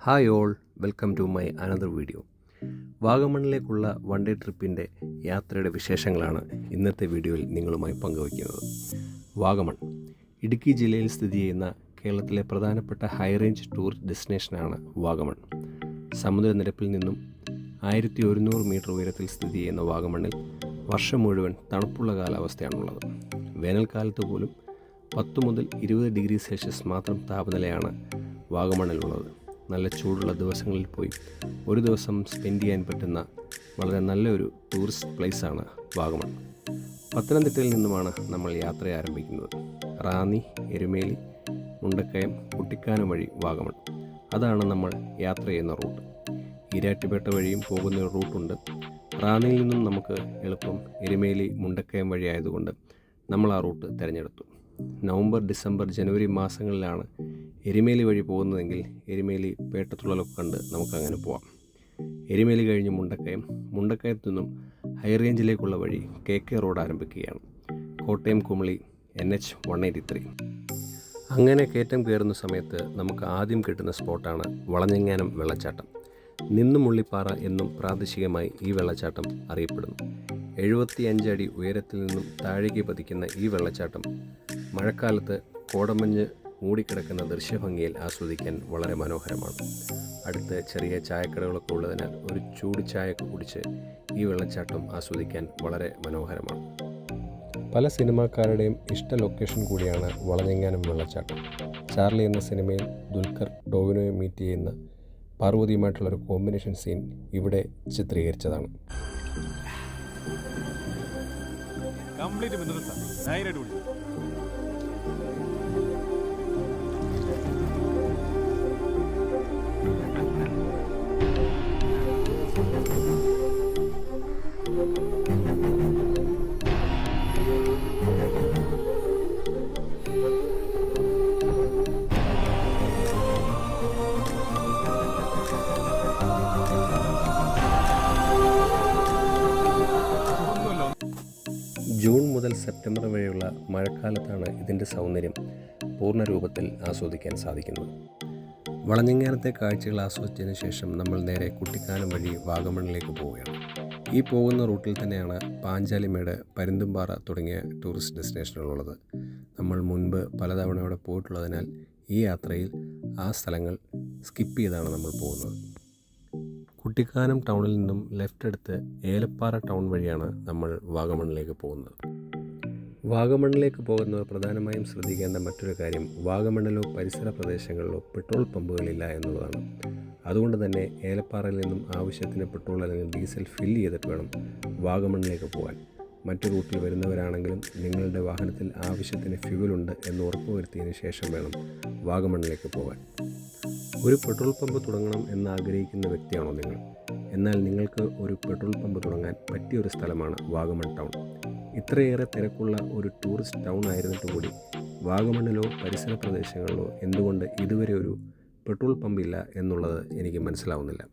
Hi all, welcome to my another video. വാഗമണിലേക്കുള്ള one day ട്രിപ്പിൻ്റെ യാത്രയുടെ വിശേഷങ്ങളാണ് ഇന്നത്തെ വീഡിയോയിൽ നിങ്ങളുമായി പങ്കുവയ്ക്കുന്നത്. വാഗമൺ ഇടുക്കി ജില്ലയിൽ സ്ഥിതി ചെയ്യുന്ന കേരളത്തിലെ പ്രധാനപ്പെട്ട ഹൈ റേഞ്ച് ടൂറിസ്റ്റ് ഡെസ്റ്റിനേഷനാണ് വാഗമൺ. സമുദ്രനിരപ്പിൽ നിന്നും 1100 മീറ്റർ ഉയരത്തിൽ സ്ഥിതി ചെയ്യുന്ന വാഗമണ്ണിൽ വർഷം മുഴുവൻ തണുപ്പുള്ള കാലാവസ്ഥയാണുള്ളത്. വേനൽക്കാലത്ത് പോലും 10 മുതൽ 20 ഡിഗ്രി സെൽഷ്യസ് മാത്രം താപനിലയാണ് വാഗമണ്ണിലുള്ളത്. നല്ല ചൂടുള്ള ദിവസങ്ങളിൽ പോയി ഒരു ദിവസം സ്പെൻഡ് ചെയ്യാൻ പറ്റുന്ന വളരെ നല്ലൊരു ടൂറിസ്റ്റ് പ്ലേസാണ് വാഗമൺ. പത്തനംതിട്ടയിൽ നിന്നുമാണ് നമ്മൾ യാത്ര ആരംഭിക്കുന്നത്. റാന്നി, എരുമേലി, മുണ്ടക്കയം, കുട്ടിക്കാനം വഴി വാഗമൺ, അതാണ് നമ്മൾ യാത്ര ചെയ്യുന്ന റൂട്ട്. ഈരാറ്റുപേട്ട വഴിയും പോകുന്ന ഒരു റൂട്ടുണ്ട്. റാന്നിയിൽ നിന്നും നമുക്ക് എളുപ്പം എരുമേലി, മുണ്ടക്കയം വഴി ആയതുകൊണ്ട് നമ്മൾ ആ റൂട്ട് തിരഞ്ഞെടുത്തു. നവംബർ, ഡിസംബർ, ജനുവരി മാസങ്ങളിലാണ് എരുമേലി വഴി പോകുന്നതെങ്കിൽ എരുമേലി പേട്ടത്തുള്ളലൊക്കെ കണ്ട് നമുക്കങ്ങനെ പോവാം. എരുമേലി കഴിഞ്ഞ് മുണ്ടക്കയത്തു നിന്നും ഹൈ റേഞ്ചിലേക്കുള്ള വഴി KK റോഡ് ആരംഭിക്കുകയാണ്. കോട്ടയം കുമളി NH 183. അങ്ങനെ കയറ്റം കയറുന്ന സമയത്ത് നമുക്ക് ആദ്യം കിട്ടുന്ന സ്പോട്ടാണ് വളഞ്ഞെങ്ങാനം വെള്ളച്ചാട്ടം. നിന്നുമുള്ളിപ്പാറ എന്നും പ്രാദേശികമായി ഈ വെള്ളച്ചാട്ടം അറിയപ്പെടുന്നു. 75 അടി ഉയരത്തിൽ നിന്നും താഴേക്ക് പതിക്കുന്ന ഈ വെള്ളച്ചാട്ടം മഴക്കാലത്ത് കോടമഞ്ഞ് മൂടിക്കിടക്കുന്ന ദൃശ്യഭംഗിയിൽ ആസ്വദിക്കാൻ വളരെ മനോഹരമാണ്. അടുത്ത് ചെറിയ ചായക്കടകളൊക്കെ ഉള്ളതിനാൽ ഒരു ചൂട് ചായയൊക്കെ കുടിച്ച് ഈ വെള്ളച്ചാട്ടം ആസ്വദിക്കാൻ വളരെ മനോഹരമാണ്. പല സിനിമാക്കാരുടെയും ഇഷ്ട ലൊക്കേഷൻ കൂടിയാണ് വളഞ്ഞെങ്ങാനം വെള്ളച്ചാട്ടം. ചാർലി എന്ന സിനിമയിൽ ദുൽഖർ ടോവിനോയെ മീറ്റ് ചെയ്യുന്ന പാർവതിയുമായിട്ടുള്ളൊരു കോമ്പിനേഷൻ സീൻ ഇവിടെ ചിത്രീകരിച്ചതാണ്. ജൂൺ മുതൽ സെപ്റ്റംബർ വരെയുള്ള മഴക്കാലത്താണ് ഇതിൻ്റെ സൗന്ദര്യം പൂർണ്ണരൂപത്തിൽ ആസ്വദിക്കാൻ സാധിക്കുന്നത്. വളഞ്ഞെങ്ങാനത്തെ കാഴ്ചകൾ ആസ്വദിച്ചതിന് ശേഷം നമ്മൾ നേരെ കുട്ടിക്കാനം വഴി വാഗമണിലേക്ക് പോവുകയാണ്. ഈ പോകുന്ന റൂട്ടിൽ തന്നെയാണ് പാഞ്ചാലിമേട്, പരുന്തുംപാറ തുടങ്ങിയ ടൂറിസ്റ്റ് ഡെസ്റ്റിനേഷനുകളുള്ളത്. നമ്മൾ മുൻപ് പലതവണ അവിടെ പോയിട്ടുള്ളതിനാൽ ഈ യാത്രയിൽ ആ സ്ഥലങ്ങൾ സ്കിപ്പ് ചെയ്താണ് നമ്മൾ പോകുന്നത്. കുട്ടിക്കാനം ടൗണിൽ നിന്നും ലെഫ്റ്റ് എടുത്ത് ഏലപ്പാറ ടൗൺ വഴിയാണ് നമ്മൾ വാഗമണിലേക്ക് പോകുന്നത്. വാഗമണിലേക്ക് പോകുന്നവർ പ്രധാനമായും ശ്രദ്ധിക്കേണ്ട മറ്റൊരു കാര്യം വാഗമണിലോ പരിസര പ്രദേശങ്ങളിലോ പെട്രോൾ പമ്പുകളില്ല എന്നുള്ളതാണ്. അതുകൊണ്ട് തന്നെ ഏലപ്പാറയിൽ നിന്നും ആവശ്യത്തിന് പെട്രോൾ അല്ലെങ്കിൽ ഡീസൽ ഫില്ല് ചെയ്തിട്ട് വേണം വാഗമണിലേക്ക് പോകാൻ. മറ്റു റൂട്ടിൽ വരുന്നവരാണെങ്കിലും നിങ്ങളുടെ വാഹനത്തിൽ ആവശ്യത്തിന് ഫ്യൂവലുണ്ട് എന്ന് ഉറപ്പുവരുത്തിയതിന് ശേഷം വേണം വാഗമണിലേക്ക് പോകാൻ. ഒരു പെട്രോൾ പമ്പ് തുടങ്ങണം എന്നാഗ്രഹിക്കുന്ന വ്യക്തിയാണോ നിങ്ങൾ? എന്നാൽ നിങ്ങൾക്ക് ഒരു പെട്രോൾ പമ്പ് തുടങ്ങാൻ പറ്റിയൊരു സ്ഥലമാണ് വാഗമൺ ടൗൺ. ഇത്രയേറെ തിരക്കുള്ള ഒരു ടൂറിസ്റ്റ് ടൗൺ ആയിരുന്നിട്ട് കൂടി വാഗമണിലോ പരിസര പ്രദേശങ്ങളിലോ എന്തുകൊണ്ട് ഇതുവരെ ഒരു പെട്രോൾ പമ്പ് ഇല്ല എന്നുള്ളത് എനിക്ക് മനസ്സിലാവുന്നില്ല.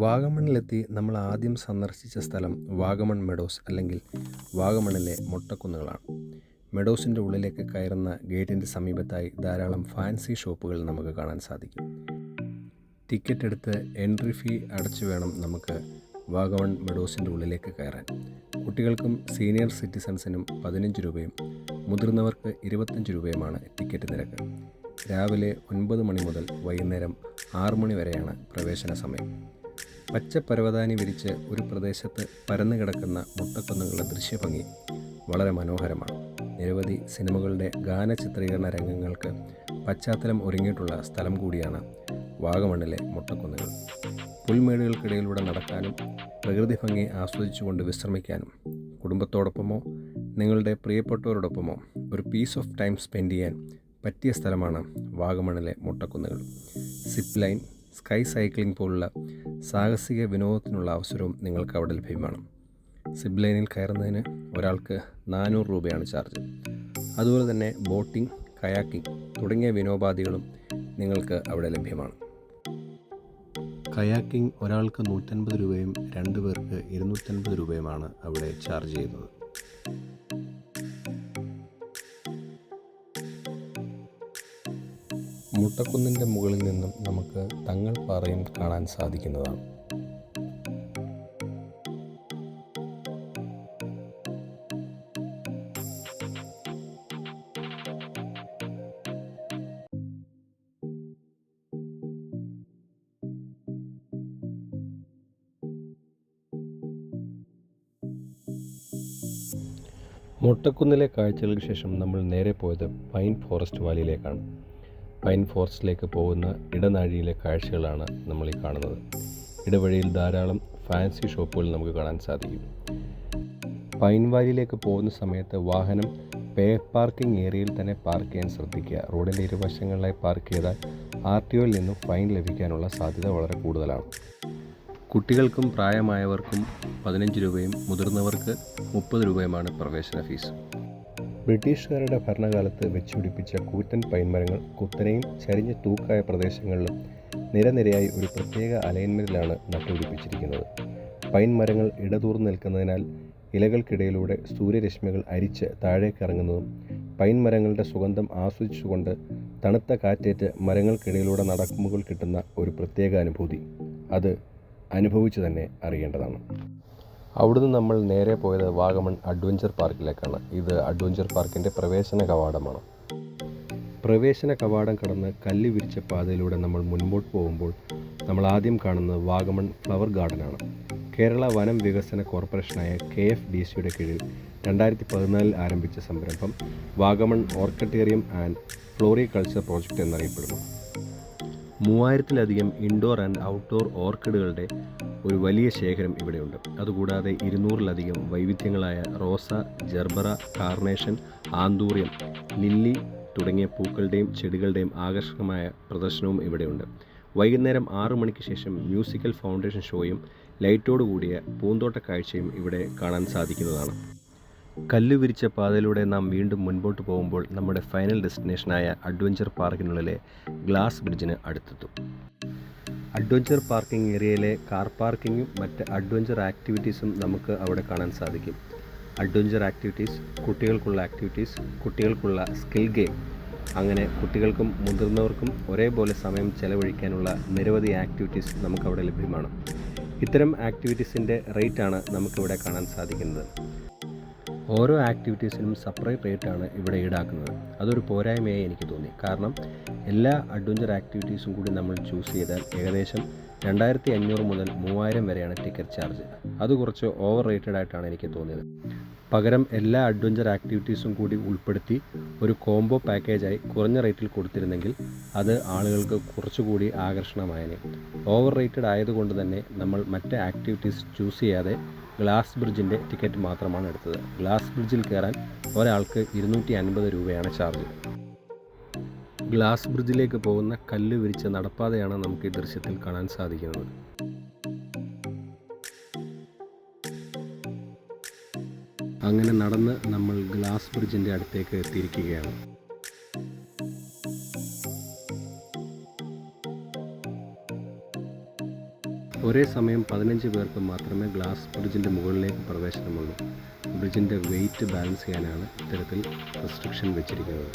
വാഗമണിലെത്തി നമ്മൾ ആദ്യം സന്ദർശിച്ച സ്ഥലം വാഗമൺ മെഡോസ് അല്ലെങ്കിൽ വാഗമണിലെ മൊട്ടക്കുന്നുകളാണ്. മെഡോസിൻ്റെ ഉള്ളിലേക്ക് കയറുന്ന ഗേറ്റിൻ്റെ സമീപത്തായി ധാരാളം ഫാൻസി ഷോപ്പുകൾ നമുക്ക് കാണാൻ സാധിക്കും. ടിക്കറ്റ് എടുത്ത് എൻട്രി ഫീ അടച്ചു വേണം നമുക്ക് വാഗമൺ മെഡോസിൻ്റെ ഉള്ളിലേക്ക് കയറാൻ. കുട്ടികൾക്കും സീനിയർ സിറ്റിസൺസിനും 15 രൂപയും മുതിർന്നവർക്ക് 25 രൂപയുമാണ് ടിക്കറ്റ് നിരക്ക്. രാവിലെ 9 മണി മുതൽ വൈകുന്നേരം 6 മണി വരെയാണ് പ്രവേശന സമയം. പച്ച പരവതാനി വിരിച്ച് ഒരു പ്രദേശത്ത് പരന്നു കിടക്കുന്ന മുട്ടക്കുന്നുകളുടെ ദൃശ്യഭംഗി വളരെ മനോഹരമാണ്. നിരവധി സിനിമകളുടെ ഗാന ചിത്രീകരണ രംഗങ്ങൾക്ക് പശ്ചാത്തലം ഒരുങ്ങിയിട്ടുള്ള സ്ഥലം കൂടിയാണ് വാഗമണിലെ മുട്ടക്കുന്നുകൾ. പുൽമേടുകൾക്കിടയിലൂടെ നടക്കാനും പ്രകൃതി ഭംഗി ആസ്വദിച്ചുകൊണ്ട് വിശ്രമിക്കാനും കുടുംബത്തോടൊപ്പമോ നിങ്ങളുടെ പ്രിയപ്പെട്ടവരോടൊപ്പമോ ഒരു പീസ് ഓഫ് ടൈം സ്പെൻഡ് ചെയ്യാൻ പറ്റിയ സ്ഥലമാണ് വാഗമണിലെ മുട്ടക്കുന്നുകൾ. സിപ്പ് ലൈൻ, സ്കൈ സൈക്ലിംഗ് പോലുള്ള സാഹസിക വിനോദത്തിനുള്ള അവസരവും നിങ്ങൾക്ക് അവിടെ ലഭ്യമാണ്. സിപ്പ് ലൈനിൽ കയറുന്നതിന് ഒരാൾക്ക് 400 രൂപയാണ് ചാർജ്. അതുപോലെ തന്നെ ബോട്ടിംഗ്, കയാക്കിംഗ് തുടങ്ങിയ വിനോദോപാധികളും നിങ്ങൾക്ക് അവിടെ ലഭ്യമാണ്. കയാക്കിംഗ് ഒരാൾക്ക് 150 രൂപയും 2 പേർക്ക് 250 രൂപയുമാണ് അവിടെ ചാർജ് ചെയ്യുന്നത്. മുട്ടക്കുന്നിൻ്റെ മുകളിൽ നിന്നും നമുക്ക് തങ്ങൾ പാറയും കാണാൻ സാധിക്കുന്നതാണ്. മുട്ടക്കുന്നിലെ കാഴ്ചകൾക്ക് ശേഷം നമ്മൾ നേരെ പോയത് പൈൻ ഫോറസ്റ്റ് വാലിയിലേക്കാണ്. പൈൻ ഫോറസ്റ്റിലേക്ക് പോകുന്ന ഇടനാഴിയിലെ കാഴ്ചകളാണ് നമ്മൾ ഈ കാണുന്നത്. ഇടവഴിയിൽ ധാരാളം ഫാൻസി ഷോപ്പുകൾ നമുക്ക് കാണാൻ സാധിക്കും. പൈൻ വാലിയിലേക്ക് പോകുന്ന സമയത്ത് വാഹനം പേ പാർക്കിംഗ് ഏരിയയിൽ തന്നെ പാർക്ക് ചെയ്യാൻ ശ്രദ്ധിക്കുക. റോഡിൻ്റെ ഇരുവശങ്ങളിലായി പാർക്ക് ചെയ്താൽ RTOയിൽ നിന്നും ഫൈൻ ലഭിക്കാനുള്ള സാധ്യത വളരെ കൂടുതലാണ്. കുട്ടികൾക്കും പ്രായമായവർക്കും 15 രൂപയും മുതിർന്നവർക്ക് 30 രൂപയുമാണ് പ്രവേശന ഫീസ്. ബ്രിട്ടീഷുകാരുടെ ഭരണകാലത്ത് വെച്ചുപിടിപ്പിച്ച കൂറ്റൻ പൈൻമരങ്ങൾ കുത്തനെയും ചരിഞ്ഞ തൂക്കായ പ്രദേശങ്ങളിലും നിരനിരയായി ഒരു പ്രത്യേക അലൈൻമെൻറ്റിലാണ് നട്ടുപിടിപ്പിച്ചിരിക്കുന്നത്. പൈൻ മരങ്ങൾ ഇടതൂർന്ന് നിൽക്കുന്നതിനാൽ ഇലകൾക്കിടയിലൂടെ സൂര്യരശ്മികൾ അരിച്ച് താഴേക്കിറങ്ങുന്നതും പൈൻ മരങ്ങളുടെ സുഗന്ധം ആസ്വദിച്ചുകൊണ്ട് തണുത്ത കാറ്റേറ്റ് മരങ്ങൾക്കിടയിലൂടെ നടക്കുമ്പോൾ കിട്ടുന്ന ഒരു പ്രത്യേക അനുഭൂതി അത് അനുഭവിച്ചു തന്നെ അറിയേണ്ടതാണ്. അവിടുന്ന് നമ്മൾ നേരെ പോയത് വാഗമൺ അഡ്വഞ്ചർ പാർക്കിലേക്കാണ്. ഇത് അഡ്വഞ്ചർ പാർക്കിൻ്റെ പ്രവേശന കവാടമാണ്. പ്രവേശന കവാടം കടന്ന് കല്ല് വിരിച്ച പാതയിലൂടെ നമ്മൾ മുൻപോട്ട് പോകുമ്പോൾ നമ്മൾ ആദ്യം കാണുന്നത് വാഗമൺ ഫ്ലവർ ഗാർഡനാണ്. കേരള വനം വികസന കോർപ്പറേഷനായ KFDCയുടെ കീഴിൽ 2014 ആരംഭിച്ച സംരംഭം Vagamon orchidarium and floriculture project എന്നറിയപ്പെടുന്നു. 3000-ലധികം ഇൻഡോർ ആൻഡ് ഔട്ട്ഡോർ ഓർക്കിഡുകളുടെ ഒരു വലിയ ശേഖരം ഇവിടെയുണ്ട്. അതുകൂടാതെ 200-ലധികം വൈവിധ്യങ്ങളായ റോസ, ജർബറ, കാർണേഷൻ, ആന്തൂറിയം, ലില്ലി തുടങ്ങിയ പൂക്കളുടെയും ചെടികളുടെയും ആകർഷകമായ പ്രദർശനവും ഇവിടെയുണ്ട്. വൈകുന്നേരം 6 മണിക്ക് ശേഷം മ്യൂസിക്കൽ ഫൗണ്ടേഷൻ ഷോയും ലൈറ്റോടുകൂടിയ പൂന്തോട്ട കാഴ്ചയും ഇവിടെ കാണാൻ സാധിക്കുന്നതാണ്. കല്ല് വിരിച്ച പാതയിലൂടെ നാം വീണ്ടും മുൻപോട്ട് പോകുമ്പോൾ നമ്മുടെ ഫൈനൽ ഡെസ്റ്റിനേഷനായ അഡ്വഞ്ചർ പാർക്കിനുള്ളിലെ ഗ്ലാസ് ബ്രിഡ്ജിന് അടുത്തെത്തും. അഡ്വഞ്ചർ പാർക്കിംഗ് ഏരിയയിലെ കാർ പാർക്കിങ്ങും മറ്റ് അഡ്വഞ്ചർ ആക്ടിവിറ്റീസും നമുക്ക് അവിടെ കാണാൻ സാധിക്കും. അഡ്വഞ്ചർ ആക്ടിവിറ്റീസ്, കുട്ടികൾക്കുള്ള ആക്ടിവിറ്റീസ്, കുട്ടികൾക്കുള്ള സ്കിൽ ഗെയിം, അങ്ങനെ കുട്ടികൾക്കും മുതിർന്നവർക്കും ഒരേപോലെ സമയം ചെലവഴിക്കാനുള്ള നിരവധി ആക്ടിവിറ്റീസ് നമുക്കവിടെ ലഭ്യമാണ്. ഇത്തരം ആക്ടിവിറ്റീസിൻ്റെ റേറ്റാണ് നമുക്കിവിടെ കാണാൻ സാധിക്കുന്നത്. ഓരോ ആക്ടിവിറ്റീസിനും സെപ്പറേറ്റ് റേറ്റാണ് ഇവിടെ ഈടാക്കുന്നത്. അതൊരു പോരായ്മയായി എനിക്ക് തോന്നി. കാരണം എല്ലാ അഡ്വഞ്ചർ ആക്ടിവിറ്റീസും കൂടി നമ്മൾ ചൂസ് ചെയ്താൽ ഏകദേശം 2500 മുതൽ 3000 വരെയാണ് ടിക്കറ്റ് ചാർജ്. അത് കുറച്ച് ഓവർ റേറ്റഡ് ആയിട്ടാണ് എനിക്ക് തോന്നിയത്. പകരം എല്ലാ അഡ്വഞ്ചർ ആക്ടിവിറ്റീസും കൂടി ഉൾപ്പെടുത്തി ഒരു കോംബോ പാക്കേജായി കുറഞ്ഞ റേറ്റിൽ കൊടുത്തിരുന്നെങ്കിൽ അത് ആളുകൾക്ക് കുറച്ചുകൂടി ആകർഷണമായേനെ. ഓവർ റേറ്റഡ് ആയതുകൊണ്ട് തന്നെ നമ്മൾ മറ്റ് ആക്ടിവിറ്റീസ് ചൂസ് ചെയ്യാതെ ഗ്ലാസ് ബ്രിഡ്ജിൻ്റെ ടിക്കറ്റ് മാത്രമാണ് എടുത്തത്. ഗ്ലാസ് ബ്രിഡ്ജിൽ കയറാൻ ഒരാൾക്ക് 250 രൂപയാണ് ചാർജ്. ഗ്ലാസ് ബ്രിഡ്ജിലേക്ക് പോകുന്ന കല്ല് വിരിച്ച നടപ്പാതയാണ് നമുക്ക് ഈ ദൃശ്യത്തിൽ കാണാൻ സാധിക്കുന്നത്. അങ്ങനെ നടന്ന് നമ്മൾ ഗ്ലാസ് ബ്രിഡ്ജിൻ്റെ അടുത്തേക്ക് എത്തിയിരിക്കുകയാണ്. ഒരേ സമയം 15 പേർക്ക് മാത്രമേ ഗ്ലാസ് ബ്രിഡ്ജിൻ്റെ മുകളിലേക്ക് പ്രവേശനമുള്ളൂ. ബ്രിഡ്ജിൻ്റെ വെയിറ്റ് ബാലൻസ് ചെയ്യാനാണ് ഇത്തരത്തിൽ റെസ്ട്രിക്ഷൻ വെച്ചിരിക്കുന്നത്.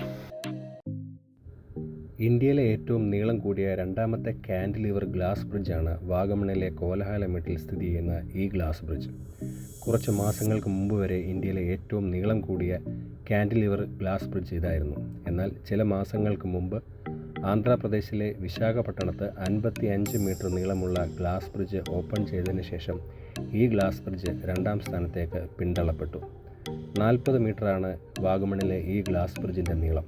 ഇന്ത്യയിലെ ഏറ്റവും നീളം കൂടിയ രണ്ടാമത്തെ കാൻഡിലിവർ ഗ്ലാസ് ബ്രിഡ്ജാണ് വാഗമണിലെ കോലാഹലമേട്ടിൽ സ്ഥിതി ചെയ്യുന്ന ഈ ഗ്ലാസ് ബ്രിഡ്ജ്. കുറച്ച് മാസങ്ങൾക്ക് മുമ്പ് വരെ ഇന്ത്യയിലെ ഏറ്റവും നീളം കൂടിയ കാൻഡിലിവർ ഗ്ലാസ് ബ്രിഡ്ജ് ഇതായിരുന്നു. എന്നാൽ ചില മാസങ്ങൾക്ക് മുമ്പ് ആന്ധ്രാപ്രദേശിലെ വിശാഖപട്ടണത്ത് 55 മീറ്റർ നീളമുള്ള ഗ്ലാസ് ബ്രിഡ്ജ് ഓപ്പൺ ചെയ്തതിന് ശേഷം ഈ ഗ്ലാസ് ബ്രിഡ്ജ് 2ാം സ്ഥാനത്തേക്ക് പിന്തള്ളപ്പെട്ടു. 40 മീറ്ററാണ് വാഗമണിലെ ഈ ഗ്ലാസ് ബ്രിഡ്ജിൻ്റെ നീളം.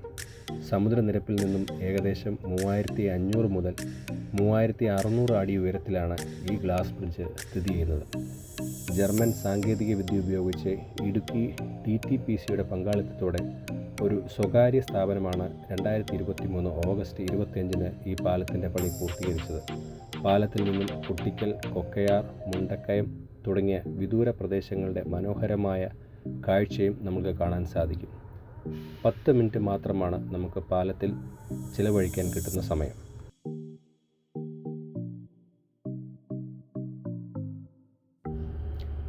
സമുദ്രനിരപ്പിൽ നിന്നും ഏകദേശം 3500 മുതൽ 3600 അടി ഉയരത്തിലാണ് ഈ ഗ്ലാസ് ബ്രിഡ്ജ് സ്ഥിതി ചെയ്യുന്നത്. ജർമ്മൻ സാങ്കേതിക വിദ്യ ഉപയോഗിച്ച് ഇടുക്കി TTPCയുടെ പങ്കാളിത്തത്തോടെ ഒരു സ്വകാര്യ സ്ഥാപനമാണ് 2023 ഓഗസ്റ്റ് 25-ന് ഈ പാലത്തിൻ്റെ പണി പൂർത്തീകരിച്ചത്. പാലത്തിൽ നിന്നും കുട്ടിക്കൽ, കൊക്കയാർ, മുണ്ടക്കയം തുടങ്ങിയ വിദൂര പ്രദേശങ്ങളുടെ മനോഹരമായ കാഴ്ചയും നമുക്ക് കാണാൻ സാധിക്കും. 10 മിനിറ്റ് മാത്രമാണ് നമുക്ക് പാലത്തിൽ ചിലവഴിക്കാൻ കിട്ടുന്ന സമയം.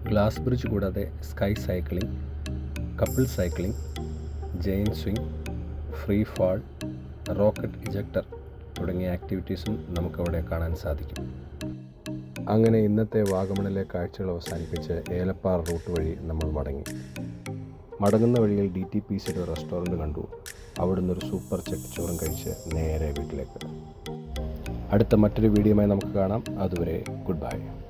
ഗ്ലാസ് ബ്രിഡ്ജ് കൂടാതെ sky cycling, couple cycling, giant swing, free fall, rocket ejector തുടങ്ങിയ ആക്ടിവിറ്റീസും നമുക്കവിടെ കാണാൻ സാധിക്കും. അങ്ങനെ ഇന്നത്തെ വാഗമണിലെ കാഴ്ചകൾ അവസാനിപ്പിച്ച് ഏലപ്പാറ റൂട്ട് വഴി നമ്മൾ മടങ്ങുന്ന വഴിയിൽ DTPCയുടെ റെസ്റ്റോറൻറ്റ് കണ്ടു. അവിടുന്ന് ഒരു സൂപ്പർ ചട്ടിച്ചോറും കഴിച്ച് നേരെ വീട്ടിലേക്ക്. അടുത്ത മറ്റൊരു വീഡിയോയുമായി നമുക്ക് കാണാം. അതുവരെ ഗുഡ് ബൈ.